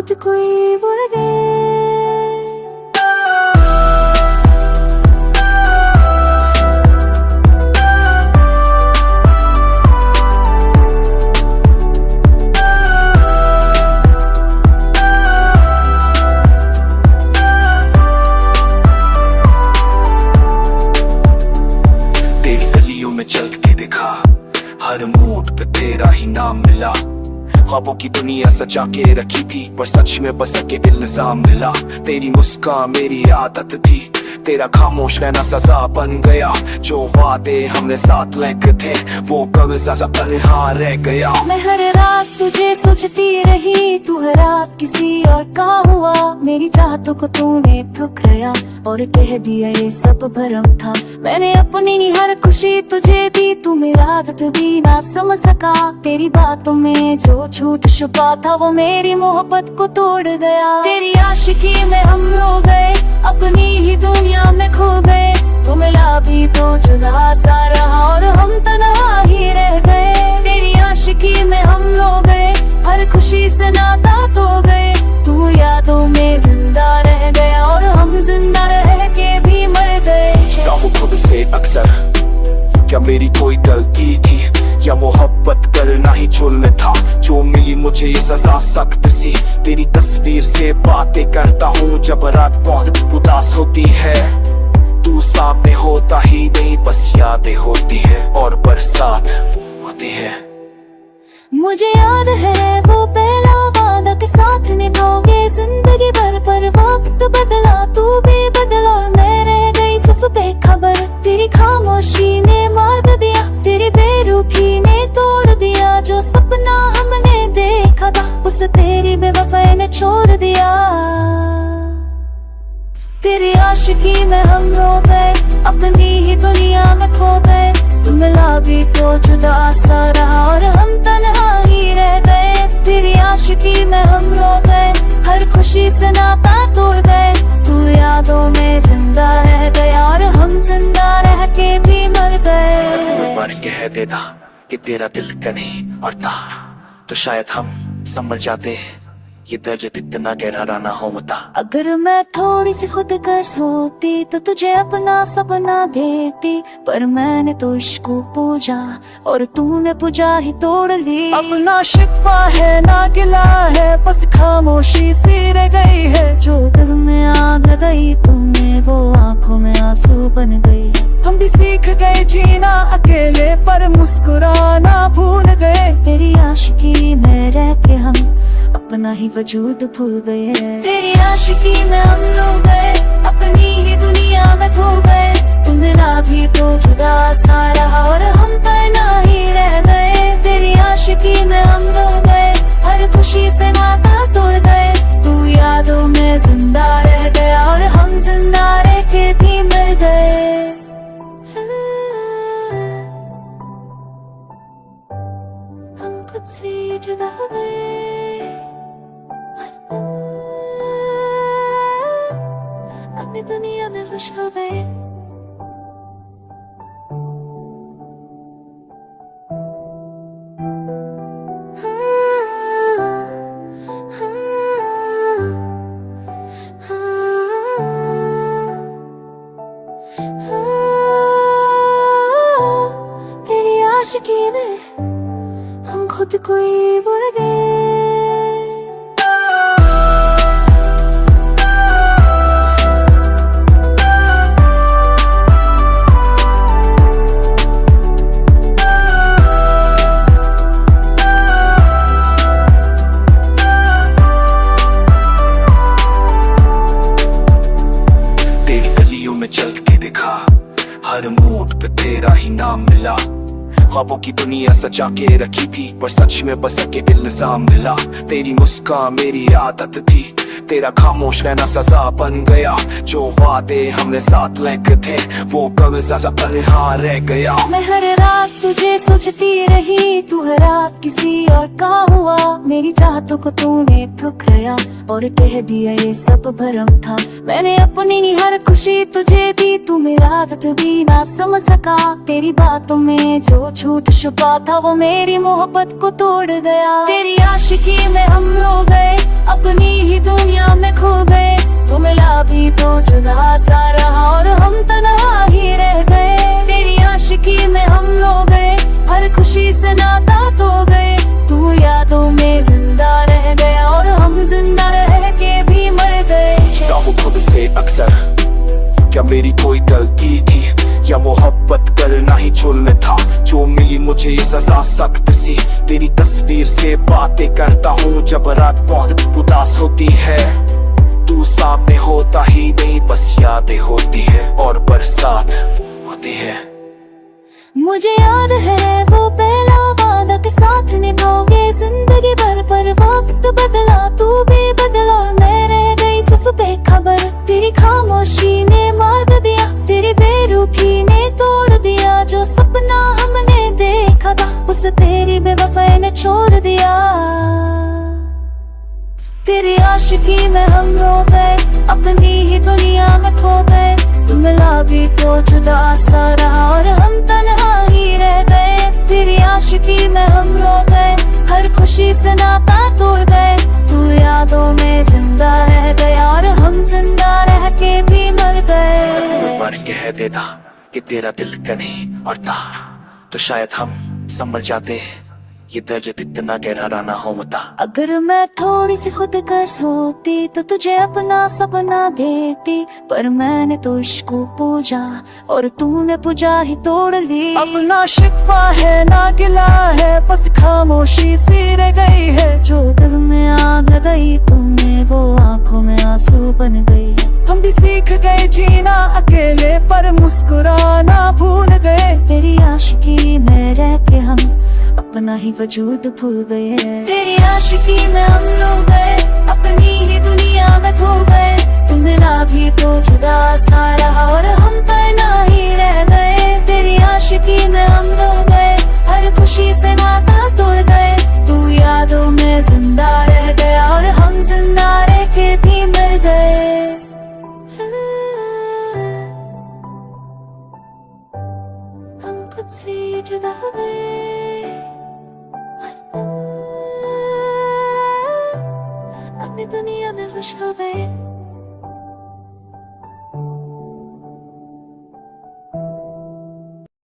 खुद को ही भूल गए। तेरी गलियों में चल के देखा, हर मूड पे तेरा ही नाम मिला। ख्वाबों की दुनिया सजा के रखी थी, पर सच में बस के इल्जाम मिला। तेरी मुस्कान मेरी आदत थी, तेरा खामोश रहना सजा बन गया। जो वादे हमने साथ लेके थे, वो कब सजा तन्हा रह गया। मैं हर रात तुझे सोचती रही, तू हर रात किसी और का हुआ। मेरी चाहतों को तूने ठुकराया और कह दिया ये सब भरम था। मैंने अपनी हर खुशी तुझे दी, तू मेरा आदत भी ना समझ सका। तेरी बातों में जो झूठ छुपा था, वो मेरी मोहब्बत को तोड़ गया। तेरी आशिकी में हम रो गए, अपनी ही दुनिया में खो गए। तू मिला भी तो जुदा सा रहा और हम तन्हा ही रह गए। तेरी आशिकी में हम रो गए, हर खुशी से नाता तो गए। तू यादों में जिंदा रह गया और हम जिंदा रह के भी मर गए। खुद से अक्सर क्या मेरी कोई गलती थी, या मोहब्बत करना ही जुल्म था। जो मिली मुझे ये सजा सख्त सी, तेरी तस्वीर से बातें करता हूँ जब रात बहुत उदास होती है। तू सामने होता ही नहीं, बस यादें होती है और बरसात होती है। मुझे याद है वो पहला वादा के साथ निभाओगे जिंदगी भर, पर वक्त बदला तू भी बदला और मैं रह गई सिर्फ बेखबर। तेरी खामोशी ने मार दिया, तेरी बेरुखी ने तोड़ दिया। जो सपना हमने देखा था, उसे तेरी बेवफाई ने छोड़ दिया। तेरी आशिकी में हम रो गए, अपनी ही दुनिया में खो गए। तू मिला भी तो जुदा सा रहा और हम तन्हा ही रह गए। तेरी आशिकी में हम रो गए, हर खुशी से नाता तोड़ गए। तू यादों में जिंदा रह गया और हम जिंदा रह के भी मर गए। एक बार कह देता कि तेरा दिल का नहीं और था, तो शायद हम समझ जाते ये दर्द इतना गहरा ना होता। अगर मैं थोड़ी सी खुद गर्ज होती तो तुझे अपना सपना देती, पर मैंने तो इश्क को पूजा और तूने पूजा ही तोड़ ली। अपना शिकवा है ना गिला है, बस खामोशी सी रह गई है। जो दिल में आग लगाई तूने, वो आंखों में आंसू बन गई। हम भी सीख गए जीना अकेले, पर मुस्कुराना भूल गए। तेरी आशिकी में रह के हम अपना ही वजूद भूल गए। तेरी आशिकी में हम रो गए, अपनी ही दुनिया में खो गए। तू मिला भी तो जुदा सा रहा और हम तन्हा ही रह गए। तेरी आशिकी में हम रो गए, हर खुशी से नाता तोड़ गए। तू यादों में जिंदा रह गया और हम जिंदा रह के भी मर गए। हम खुद से जुदा हो गए, अपनी दुनिया में खुश हो गए। तेरी आशिकी में हम खुद को ही भूल गए। चल के देखा, हर मूड पे तेरा ही नाम मिला। ख्वाबों की दुनिया सजा के रखी थी, पर सच में बस के इल्जाम मिला। तेरी मुस्कान मेरी आदत थी, तेरा खामोश रहना सजा बन गया। जो वादे हमने साथ लेके थे, वो कब सजा तन्हा रह गया। मैं हर रात तुझे सोचती रही, तू हर रात किसी और का हुआ। मेरी चाहतों को तूने ठुकराया और कह दिया ये सब भरम था। मैंने अपनी हर खुशी तुझे दी, तू मेरा आदत भी ना समझ सका। तेरी बातों में जो झूठ छुपा था, वो मेरी मोहब्बत को तोड़ गया। तेरी आशिकी में हम रो गए, अपनी ही दुनिया में खो गए। तू मिला भी तो जुदा सा रहा और हम तन्हा ही रह गए। तेरी आशिकी में हम रो गए, हर खुशी से नाता तो गए। तू यादों में जिंदा रह गया और हम जिंदा रह के भी मर गए। पूछता हूँ खुद से अक्सर, क्या मेरी कोई गलती थी या मोहब्बत करना ही जुल्म था। जो मिली मुझे ये सजा सख्त सी, तेरी तस्वीर से बातें करता हूँ जब रात बहुत उदास होती है। तू सामने होता ही नहीं, बस यादें होती है और बरसात होती है। मुझे याद है वो पहला वादा के साथ निभाओगे जिंदगी भर, पर वक्त बदला तू भी बदला और मैं रह गई सिर्फ बेखबर। तेरी खामोशी ने मार दिया, तेरी बेरुखी ने तोड़ दिया। जो सपना हमने देखा था उसे तेरी बेवफाई ने छोड़ दिया। तेरी आशिकी में हम रो गए, अपनी ही दुनिया में खो गए। तू मिला भी तो जुदा सा रहा और हम तन्हा ही रह गए। तेरी आशिकी में हम रो गए, हर खुशी से नाता तोड़ गए। तू यादों में जिंदा रह गया और हम जिंदा रह के भी मर गए। पर कह देता कि तेरा दिल का नहीं और था, तो शायद हम समझ जाते ये दर्द इतना गहरा ना होता। अगर मैं थोड़ी सी खुद गर्ज होती तो तुझे अपना सपना देती, पर मैंने तो इश्क को पूजा और तूने पूजा ही तोड़ ली। अपना शिकवा है ना गिला है, बस खामोशी सी रह गई है। जो दिल में आग लगाई तूने वो आंखों में आंसू बन गई। हम भी सीख गए जीना अकेले, पर मुस्कुराना भूल गए। तेरी आशिकी में रह के हम अपना ही वजूद भूल गए। तेरी आशिकी में हम रो गए, अपनी ही दुनिया में खो गए। तू मिला भी तो जुदा सा रहा और हम तन्हा ही रह गए। तेरी आशिकी में हम रो गए, हर खुशी से नाता तोड़ गए। तू यादों में जिंदा रह गया और हम जिंदा रह के भी मर गए। हम खुद से जुदा हो गए, अपनी दुनिया में खुश हो गए।